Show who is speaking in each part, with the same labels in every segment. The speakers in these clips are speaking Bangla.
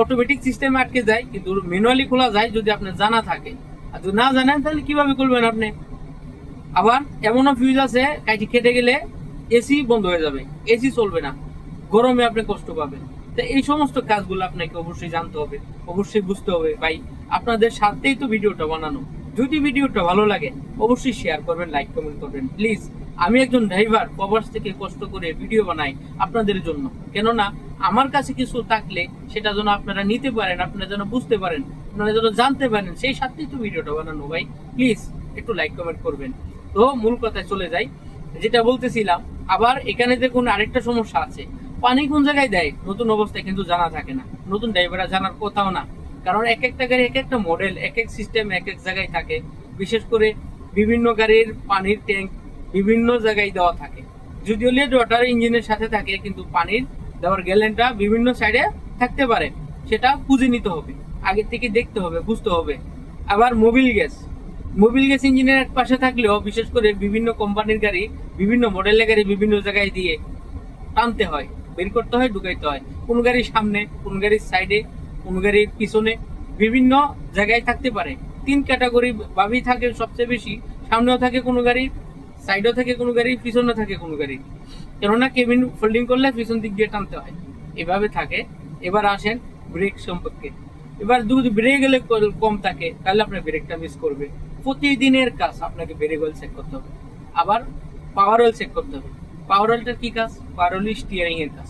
Speaker 1: অটোমেটিক সিস্টেমে আটকে যায়, কিন্তু ম্যানুয়ালি খোলা যায় যদি আপনার জানা থাকে। আর যদি না জানেন তাহলে কিভাবে খুলবেন আপনি? আবার এমনও ফিউজ আছে কাইটি কেটে গেলে এসি বন্ধ হয়ে যাবে, এসি চলবে না, গরমে আপনি কষ্ট পাবেন। তো এই সমস্ত কাজগুলো আপনাকে অবশ্যই জানতে হবে, অবশ্যই বুঝতে হবে। ভাই আপনাদের সাথেই তো ভিডিওটা বানানো। যদি ভিডিওটা ভালো লাগে অবশ্যই শেয়ার করবেন, লাইক কমেন্ট করবেন প্লিজ। আমি একজন ড্রাইভার, প্রবাস থেকে কষ্ট করে ভিডিও বানাই আপনাদের জন্য। কেননা আমার কাছে কিছু থাকলে সেটা যেন আপনারা নিতে পারেন, আপনারা যেন বুঝতে পারেন, আপনারা যেন জানতে পারেন, সেই সাথেই তো ভিডিওটা বানানো। ভাই প্লিজ একটু লাইক কমেন্ট করবেন। তো মূল কথায় চলে যাই, যেটা বলতেছিলাম। আবার এখানে দেখুন আরেকটা সমস্যা আছে, পানি কোন জায়গায় দেয় নতুন অবস্থায় কিন্তু জানা থাকে না, নতুন ড্রাইভাররা জানার কথাও না। কারণ এক একটা গাড়ি এক একটা মডেল, এক এক সিস্টেম এক এক জায়গায় থাকে। বিশেষ করে বিভিন্ন গাড়ির পানির ট্যাঙ্ক বিভিন্ন জায়গায় দেওয়া থাকে। যদিও লেড ওয়াটার ইঞ্জিনের সাথে থাকে, কিন্তু পানির দেওয়ার গ্যালেনটা বিভিন্ন সাইডে থাকতে পারে। সেটা খুঁজে নিতে হবে, আগে থেকে দেখতে হবে, বুঝতে হবে। আবার মোবিল গ্যাস ইঞ্জিনের এক পাশে থাকলেও বিশেষ করে বিভিন্ন কোম্পানির গাড়ি, বিভিন্ন মডেলের গাড়ি বিভিন্ন জায়গায় দিয়ে টানতে হয়, বের করতে হয়, ঢুকাইতে হয়। কোন গাড়ির সামনে, কোন গাড়ির সাইডে, কোন গাড়ির পিছনে, বিভিন্ন জায়গায় থাকতে পারে। 3 ক্যাটাগরি ভাবেই থাকে সবচেয়ে বেশি। সামনেও থাকে কোনো গাড়ি, সাইডেও থাকে কোনো গাড়ি, পিছনে থাকে কোনো গাড়ি। কেননা কেবিন ফোল্ডিং করলে পিছন দিক দিয়ে টানতে হয়, এভাবে থাকে। এবার আসেন ব্রেক সম্পর্কে। এবার যদি ব্রেক গেলে কম থাকে তাহলে আপনার ব্রেকটা মিস করবে। প্রতিদিনের কাজ আপনাকে ব্রেক অয়েল চেক করতে হবে, আবার পাওয়ার অয়েল চেক করতে হবে। পাওয়ার অয়েলটার কি কাজ? পাওয়ার অয়েল স্টিয়ারিং এর কাজ,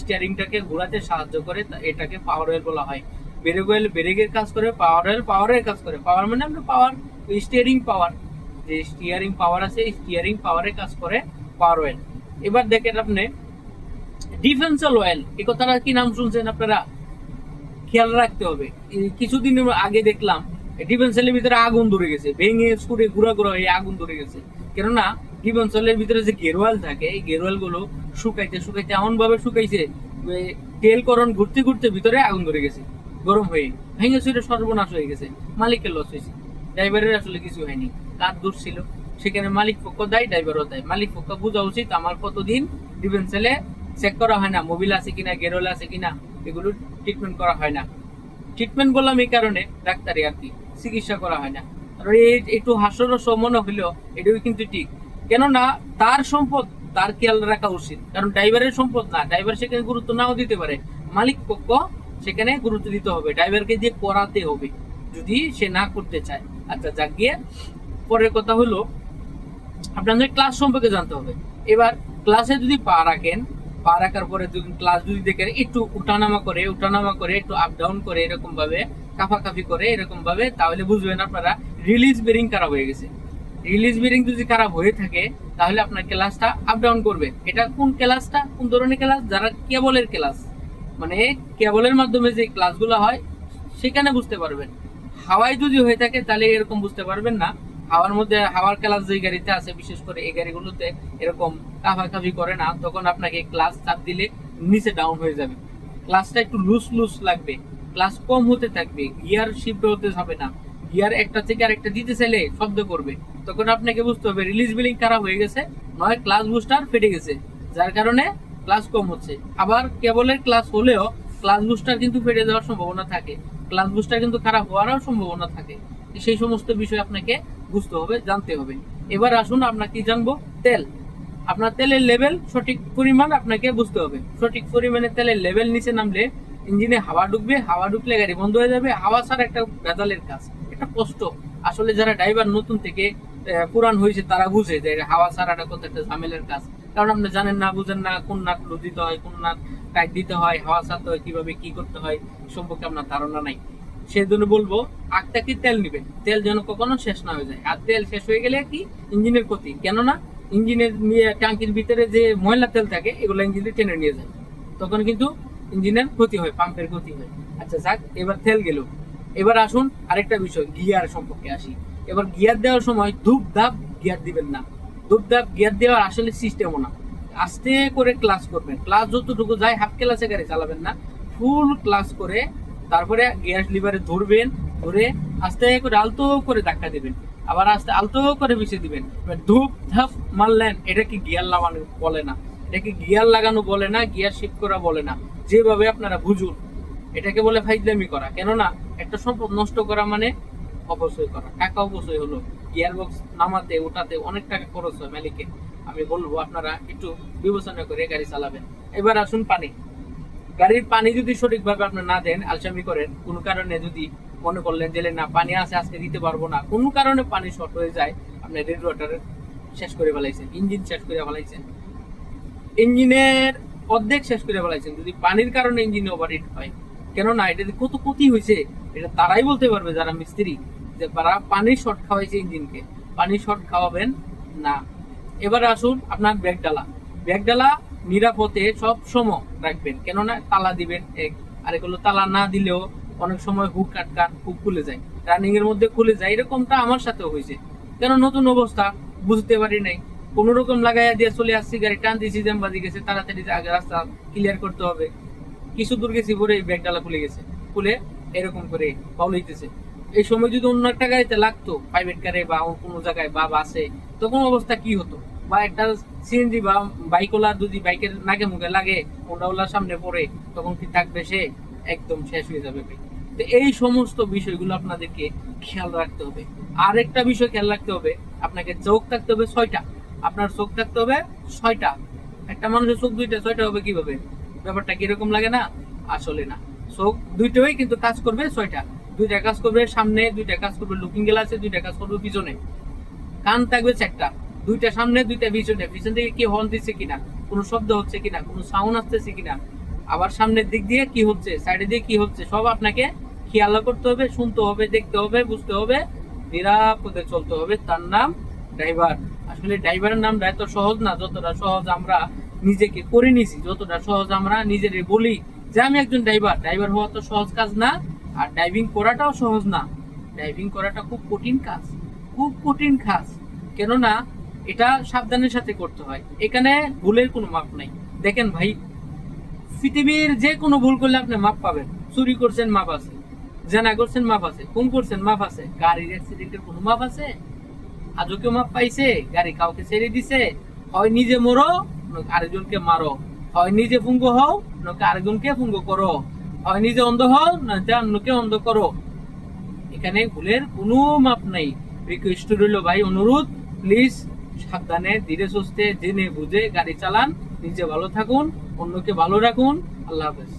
Speaker 1: স্টিয়ারিংটাকে ঘোরাতে সাহায্য করে, এটাকে পাওয়ার অয়েল বলা হয়। ব্রেক অয়েল ব্রেকের কাজ করে, পাওয়ার অয়েল পাওয়ারের কাজ করে। পাওয়ার মানে আমরা পাওয়ার, স্টিয়ারিং পাওয়ার, যে স্টিয়ারিং পাওয়ার আছে স্টিয়ারিং পাওয়ারের কাজ করে পাওয়ার অয়েল। এবার দেখেন আপনি ডিফেন্সিয়াল অয়েল, এই কথাটা কি নাম শুনছেন আপনারা? খেয়াল রাখতে হবে। কিছুদিন আগে দেখলাম ডিফেন্সিয়ালের ভিতরে আগুন ধরে গেছে, ভেঙে ছুড়ে গুঁড়া গুঁড়া হয়ে আগুন ধরে গেছে। কেননা ডিফেন্সিয়ালের ভিতরে যে গেরোয়াল থাকে, এই গেরোয়াল গুলো শুকাইতে শুকাইতে এমন ভাবে শুকাইছে, তেল করণ ঘুরতে ঘুরতে ভিতরে আগুন ধরে গেছে, গরম হয়ে ভেঙে ছুড়ে সর্বনাশ হয়ে গেছে। মালিকের লস হয়েছে, ড্রাইভারের আসলে কিছু হয়নি। কার দোষ ছিল? সেখানে মালিক পক্ষ দায়, ড্রাইভারও দায়। মালিক পক্ষ বোঝা উচিত আমার কতদিন ডিফেন্সিয়ালে চেক করা হয় না, মোবিল আছে কিনা, গেরোয়াল আছে কিনা, এগুলো ট্রিটমেন্ট করা হয় না। ট্রিটমেন্ট বললাম এই কারণে, ডাক্তারি আর কি, চিকিৎসা করা হয় না। আর একটু হাস্যরস মনে হলেও এটাও কিন্তু ঠিক। কেননা তার সম্পদ তার খেয়াল রাখা উচিত, কারণ ড্রাইভারের সম্পদ না। ড্রাইভার সেখানে গুরুত্ব নাও দিতে পারে, মালিক পক্ষ সেখানে গুরুত্ব দিতে হবে, ড্রাইভারকে দিয়ে করাতে হবে যদি সে না করতে চায়। আচ্ছা যাক গিয়ে পরের কথা হলো আপনাদের ক্লাস সম্পর্কে জানতে হবে। এবার ক্লাসে যদি পা রাখেন, পা রাখার পরে ক্লাস যদি দেখেন একটু উঠানামা করে একটু আপ ডাউন করে, এরকম ভাবে কাফাকাফি করে এরকম ভাবে, তাহলে বুঝবেন আপনারা রিলিজ বেরিং খারাপ হয়ে গেছে। রিলিজ বেরিং যদি খারাপ হয়ে থাকে তাহলে আপনার ক্লাসটা আপ ডাউন করবে। এটা কোন ক্লাসটা, কোন ধরনের ক্লাস? যারা কেবলের ক্লাস, মানে কেবলের মাধ্যমে যে ক্লাসগুলো হয় সেখানে বুঝতে পারবেন। হাওয়ায় যদি হয়ে থাকে তাহলে এরকম বুঝতে পারবেন না। হাওয়ার মধ্যে, হাওয়ার ক্লাস যে গাড়িতে আছে, বিশেষ করে এই গাড়িগুলোতে এরকম কাফাকাফি করে না, তখন আপনাকে ক্লাস চাপ দিলে নিচে ডাউন হয়ে যাবে, ক্লাসটা একটু লুজ লাগবে, ক্লাস কম হতে থাকবে, গিয়ার শিফট হতে হবে না, গিয়ার একটা থেকে আরেকটা দিতে চাইলে শব্দ করবে। তখন আপনাকে বুঝতে হবে রিলিজ বিলিং খারাপ হয়ে গেছে, নয় ক্লাস বুস্টার ফেটে গেছে, যার কারণে ক্লাস কম হচ্ছে। আবার কেবলের ক্লাস হলেও ক্লাস বুস্টার কিন্তু ফেটে যাওয়ার সম্ভাবনা থাকে, ক্লাস বুস্টার কিন্তু খারাপ হওয়ারও সম্ভাবনা থাকে। সেই সমস্ত বিষয় আপনাকে বুঝতে হবে, জানতে হবে। এবার আসুন আমরা কি জানবো? তেল। আপনার তেলের লেভেল সঠিক পরিমাণ আপনাকে বুঝতে হবে। সঠিক পরিমাণে তেলের লেভেল নিচে নামলে ইঞ্জিনে হাওয়া ঢুকবে, হাওয়া ঢুকলে গাড়ি বন্ধ হয়ে যাবে। হাওয়া ছাড়া একটা ভেজালের কাজ, একটা কষ্ট। আসলে যারা ড্রাইভার নতুন থেকে পুরান হয়েছে তারা বুঝে যে হাওয়া ছাড়াটা কত একটা ঝামেলার কাজ। কারণ আপনি জানেন না, বুঝেন না কোন নাট লুজ দিতে হয়, কোন নাট টাইট দিতে হয়, হাওয়া ছাড়তে হয় কিভাবে, কি করতে হয় সম্পর্কে আপনার ধারণা নাই। সেই জন্য বলবো আগটা কি তেল নিবেন, তেল যেন কখনো শেষ না হয়ে যায়। আর তেল শেষ হয়ে গেলে কি ইঞ্জিনের ক্ষতি। কেননা ইঞ্জিনের ট্যাঙ্কির ভিতরে যে ময়লা তেল থাকে এগুলো ইঞ্জিনে টেনে নিয়ে যায়, তখন কিন্তু ইঞ্জিনের ক্ষতি হয়, পাম্পের ক্ষতি হয়। আচ্ছা যাক, এবার তেল গেল। এবার আসুন আরেকটা বিষয়, গিয়ার সম্পর্কে আসি। এবার গিয়ার দেওয়ার সময় ধূপ ধাপ গিয়ার দিবেন না। ধূপ ধাপ গিয়ার দেওয়ার আসলে সিস্টেমও না। আস্তে করে ক্লাস করবেন, ক্লাস যতটুকু যায় হাফ ক্লাসে গাড়ি চালাবেন না, ফুল ক্লাস করে তারপরে গিয়ার লিভারে ধরবেন, ধরে আস্তে করে আলতো করে ধাক্কা দিবেন, আবার আস্তে আলতো করে পিছিয়ে দিবেন। ধূপ ধাপ মারলেন, এটা কি গিয়ার লাগানো বলে না, এটা কি গিয়ার লাগানো বলে না, গিয়ার শিফট করা বলে না। যেভাবে আপনারা বুঝুন এটাকে বলে ফাইজলামি করা। কেননা একটা সম্পদ নষ্ট করা মানে অপচয় করা, টাকা অপচয় হলো। গিয়ার বক্স নামাতে ওঠাতে অনেক টাকা খরচ হয় মালিকের। আমি বলবো আপনারা একটু বিবেচনা করে গাড়ি চালাবেন। এবার আসুন পানি। গাড়ির পানি যদি সঠিকভাবে আপনি না দেন, আলসামি করেন, কোনো কারণে যদি মনে করলেন যে না পানি আছে আজকে দিতে পারবো না, কোনো কারণে পানি শর্ট হয়ে যায়, আপনি রেডিয়েটর শেষ করে ফেলাইছেন, ইঞ্জিন শেষ করে ফেলাইছেন, ইঞ্জিনের অর্ধেক শেষ করে ফেলাইছেন যদি পানির কারণে ইঞ্জিনে ওভারহিট হয়। কেননা এটা কত ক্ষতি হয়েছে এটা তারাই বলতে পারবে যারা মিস্ত্রি, যে তারা পানির শর্ট খাওয়াইছে ইঞ্জিনকে। পানির শর্ট খাওয়াবেন না। এবার আসুন আপনার ব্যাগ ডালা নিরাপদে সব সময় রাখবেন। কেননা তালা দিবেন এক, আরেক হলো তালা না দিলেও অনেক সময় হুক আটকান, হুক খুলে যায়, রানিং এর মধ্যে খুলে যায়। এরকমটা আমার সাথেও হয়েছে। কেন নতুন অবস্থা, বুঝতে পারি নাই, কোন রকম লাগাইয়া দিয়ে চলে আসছি, গাড়ি টান দিয়েছি, জ্যাম বাজি গেছে, তাড়াতাড়ি আগে রাস্তা ক্লিয়ার করতে হবে। কিছু দূর গেছি পরে ব্যাগ ডালা খুলে গেছে, খুলে এরকম করে বাউল হইতেছে। এই সময় যদি অন্য একটা গাড়িতে লাগতো, প্রাইভেট কারে বা কোনো জায়গায় বা বাসে, তখন অবস্থা কি হতো? বা একটা সিএনজি বা বাইকওয়ালা যদি বাইকের নাকে মুখে লাগে, ওলার সামনে পড়ে, তখন কি থাকবে? সে একদম শেষ হয়ে যাবে। তো এই সমস্ত বিষয়গুলো আপনাদেরকে খেয়াল রাখতে হবে। আর একটা বিষয় খেয়াল রাখতে হবে, আপনাকে চোখ থাকতে হবে 6টা। আপনার চোখ থাকতে হবে 6টা। একটা মানুষের চোখ 2টা, 6টা হবে কিভাবে? ব্যাপারটা কিরকম লাগে না? আসলে না, চোখ 2টাই কিন্তু কাজ করবে 6টা। 2টা কাজ করবে সামনে, 2টা কাজ করবে লুকিং গ্লাসে, 2টা কাজ করবে পিছনে। কান থাকবে 4টা, 2টা সামনে, 2টা পিছনে। পিছন থেকে কি হর্ন দিচ্ছে কিনা, কোনো শব্দ হচ্ছে কিনা, কোনো সাউন্ড আসতেছে কিনা, আবার সামনের দিক দিয়ে কি হচ্ছে, সাইডে দিয়ে কি হচ্ছে, সব আপনাকে খেয়াল করতে হবে, শুনতে হবে, দেখতে হবে, বুঝতে হবে, নিরাপদে চলতে হবে। তার নাম ড্রাইভার। আসলে ড্রাইভারের নামটা এত সহজ না যতটা সহজ আমরা নিজেকে করে নিছি, যতটা সহজ আমরা নিজেদের বলি যে আমি একজন ড্রাইভার। ড্রাইভার হওয়া তো সহজ কাজ না, আর ড্রাইভিং করাটাও সহজ না। ড্রাইভিং করাটা খুব কঠিন কাজ, খুব কঠিন কাজ। কেননা এটা সাবধানের সাথে করতে হয়। এখানে ভুলের কোনো মাপ নাই। দেখেন ভাই, পৃথিবীর যে কোনো ভুল করলে আপনি মাপ পাবেন। চুরি করছেন, মাপ আছে। জেনা করছেন, মাপ আছে। খুন করছেন, মাপ আছে। গাড়ির অ্যাক্সিডেন্টের কোনো মাপ আছে? আজও কেউ মাপ পাইছে? গাড়ি কাউকে ছেড়ে দিছে? হয় নিজে মরো, নয়তো আরেকজনকে মারো। হয় নিজে পুঙ্গু হও, নয়তো আরেকজনকে পুঙ্গু করো। হয় নিজে অন্ধ হও, নয়তো অন্যকে অন্ধ করো। এখানে ভুলের কোনো মাপ নাই। রিকোয়েস্ট রইল ভাই, অনুরোধ, প্লিজ সাবধানে, ধীরে সুস্থে, জেনে বুঝে গাড়ি চালান। নিজে ভালো থাকুন, অন্যকে ভালো রাখুন। আল্লাহ হাফেজ।